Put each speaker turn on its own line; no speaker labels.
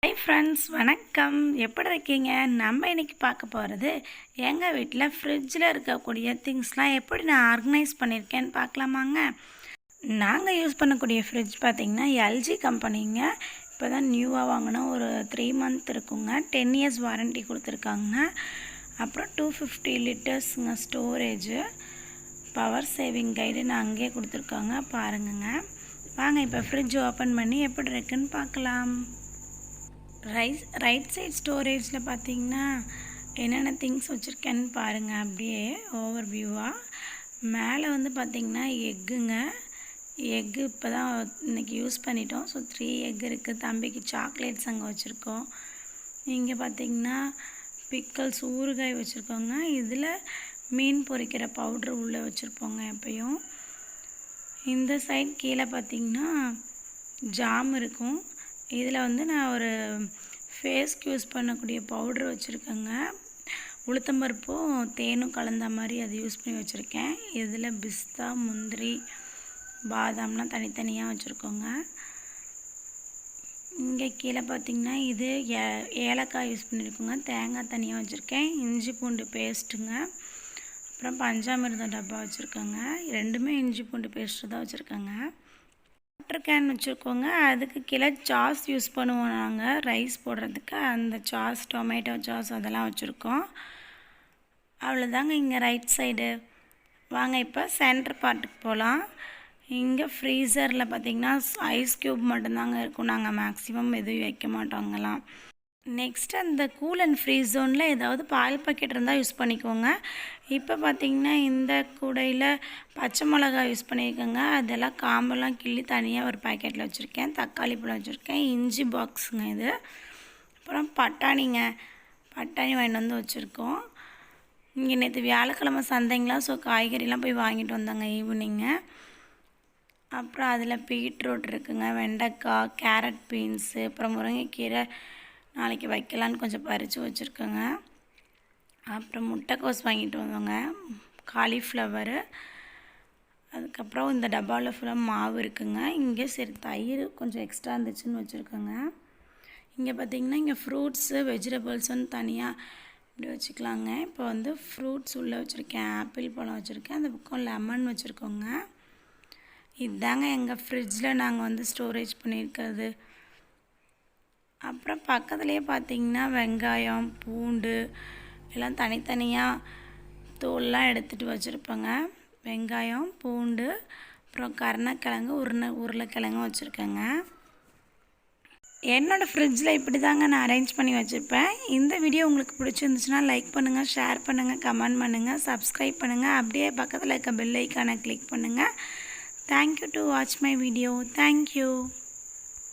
Hi friends, வணக்கம். எப்படி இருக்கீங்க? நம்ம இன்றைக்கி பார்க்க போகிறது எங்கள் வீட்டில் ஃப்ரிட்ஜில் இருக்கக்கூடிய திங்ஸ்லாம் எப்படி நான் ஆர்கனைஸ் பண்ணியிருக்கேன்னு பார்க்கலாமாங்க. நாங்கள் யூஸ் பண்ணக்கூடிய ஃப்ரிட்ஜ் பார்த்திங்கன்னா எல்ஜி கம்பெனிங்க. இப்போ தான் நியூவாக வாங்கினோம். ஒரு 3 மந்த் இருக்குங்க. 10 இயர்ஸ் வாரண்ட்டி கொடுத்துருக்காங்க. அப்புறம் 250 லிட்டர்ஸுங்க ஸ்டோரேஜு. பவர் சேவிங் கைடுன்னு அங்கேயே கொடுத்துருக்காங்க. பாருங்கங்க. வாங்க இப்போ ஃப்ரிட்ஜ் ஓப்பன் பண்ணி எப்படி இருக்குன்னு பார்க்கலாம். ரைட் சைட் ஸ்டோரேஜில் பார்த்திங்கன்னா என்னென்ன திங்ஸ் வச்சுருக்கேன்னு பாருங்கள். அப்படியே ஓவர் வியூவாக மேலே வந்து பார்த்திங்கன்னா எக்கு இப்போ தான் இன்றைக்கி யூஸ் பண்ணிட்டோம். ஸோ 3 எக் இருக்குது. தம்பிக்கு சாக்லேட்ஸ் அங்கே வச்சுருக்கோம். இங்கே பார்த்திங்கன்னா பிக்கல்ஸ் ஊறுகாய் வச்சுருக்கோங்க. இதில் மீன் பொரிக்கிற பவுட்ரு உள்ளே வச்சுருப்போங்க எப்பயும். இந்த சைட் கீழே பார்த்திங்கன்னா ஜாம் இருக்கும். இதில் வந்து நான் ஒரு ஃபேஸ்க்கு யூஸ் பண்ணக்கூடிய பவுட்ரு வச்சுருக்கேங்க. உளுத்தம்பருப்பும் தேனும் கலந்த மாதிரி அது யூஸ் பண்ணி வச்சுருக்கேன். இதில் பிஸ்தா, முந்திரி, பாதாம்லாம் தனித்தனியாக வச்சுருக்கோங்க. இங்கே கீழே பார்த்திங்கன்னா இது ஏலக்காய் யூஸ் பண்ணியிருக்கோங்க. தேங்காய் தனியாக வச்சுருக்கேன். இஞ்சி பூண்டு பேஸ்ட்டுங்க. அப்புறம் பஞ்சாமிர்தம் டப்பா வச்சுருக்கோங்க. ரெண்டுமே இஞ்சி பூண்டு பேஸ்ட்டு தான் வச்சுருக்கேங்க. வாட்டர் கேன் வச்சுருக்கோங்க. அதுக்கு கீழே சாஸ் யூஸ் பண்ணுவோம் நாங்கள் ரைஸ் போடுறதுக்கு. அந்த சாஸ், டொமேட்டோ சாஸ் அதெல்லாம் வச்சுருக்கோம். அவ்வளோதாங்க இங்கே ரைட் சைடு. வாங்க இப்போ சென்டர் பார்ட்டுக்கு போகலாம். இங்கே ஃப்ரீசரில் பார்த்திங்கன்னா ஐஸ் க்யூப் மட்டும்தாங்க இருக்கும். நாங்கள் மேக்ஸிமம் எதுவும் வைக்க மாட்டோங்கலாம். நெக்ஸ்ட்டு அந்த கூல் அண்ட் ஃப்ரீ ஜோனில் ஏதாவது பால் பாக்கெட் இருந்தால் யூஸ் பண்ணிக்கோங்க. இப்போ பார்த்திங்கன்னா இந்த கூடையில் பச்சை மிளகாய் யூஸ் பண்ணியிருக்கேங்க. அதெல்லாம் காம்பெல்லாம் கிள்ளி தனியாக ஒரு பாக்கெட்டில் வச்சுருக்கேன். தக்காளி பழம் வச்சுருக்கேன். இஞ்சி பாக்ஸுங்க இது. அப்புறம் பட்டாணிங்க. பட்டாணி வாங்கிட்டு வந்து வச்சுருக்கோம். இங்கே நேற்று வியாழக்கிழமை சந்தைங்களா, ஸோ காய்கறிலாம் போய் வாங்கிட்டு வந்தாங்க ஈவினிங்கு. அப்புறம் அதில் பீட்ரூட் இருக்குங்க, வெண்டைக்காய், கேரட் பீன்ஸு, அப்புறம் முருங்கைக்கீரை நாளைக்கு வைக்கலான்னு கொஞ்சம் பறித்து வச்சுருக்கோங்க. அப்புறம் முட்டைக்கோஸ் வாங்கிட்டு வந்தோங்க, காலிஃப்ளவரு. அதுக்கப்புறம் இந்த டப்பாவில் ஃபுல்லாக மாவு இருக்குங்க. இங்கே சரி தயிர் கொஞ்சம் எக்ஸ்ட்ரா இருந்துச்சுன்னு வச்சுருக்கோங்க. இங்கே பார்த்திங்கன்னா இங்கே ஃப்ரூட்ஸு, வெஜிடபிள்ஸுன்னு தனியாக இப்படி வச்சுக்கலாங்க. இப்போ வந்து ஃப்ரூட்ஸ் உள்ளே வச்சுருக்கேன். ஆப்பிள் பழம் வச்சுருக்கேன். அந்த பக்கம் லெமன் வச்சுருக்கோங்க. இதுதாங்க எங்கள் ஃப்ரிட்ஜில் நாங்கள் வந்து ஸ்டோரேஜ் பண்ணியிருக்கிறது. அப்புறம் பக்கத்துலேயே பார்த்திங்கன்னா வெங்காயம், பூண்டு எல்லாம் தனித்தனியாக தோல்லாம் எடுத்துகிட்டு வச்சுருப்பேங்க. வெங்காயம், பூண்டு, அப்புறம் கருணக்கிழங்கு, உருளைக்கிழங்கு வச்சுருக்கேங்க. என்னோடய ஃப்ரிட்ஜில் இப்படி தாங்க நான் அரேஞ்ச் பண்ணி வச்சுருப்பேன். இந்த வீடியோ உங்களுக்கு பிடிச்சிருந்துச்சுன்னா லைக் பண்ணுங்கள், ஷேர் பண்ணுங்கள், கமெண்ட் பண்ணுங்கள், சப்ஸ்கிரைப் பண்ணுங்கள். அப்படியே பக்கத்தில் இருக்க பெல் ஐக்கானை கிளிக் பண்ணுங்கள். Thank you to watch my video. Thank you.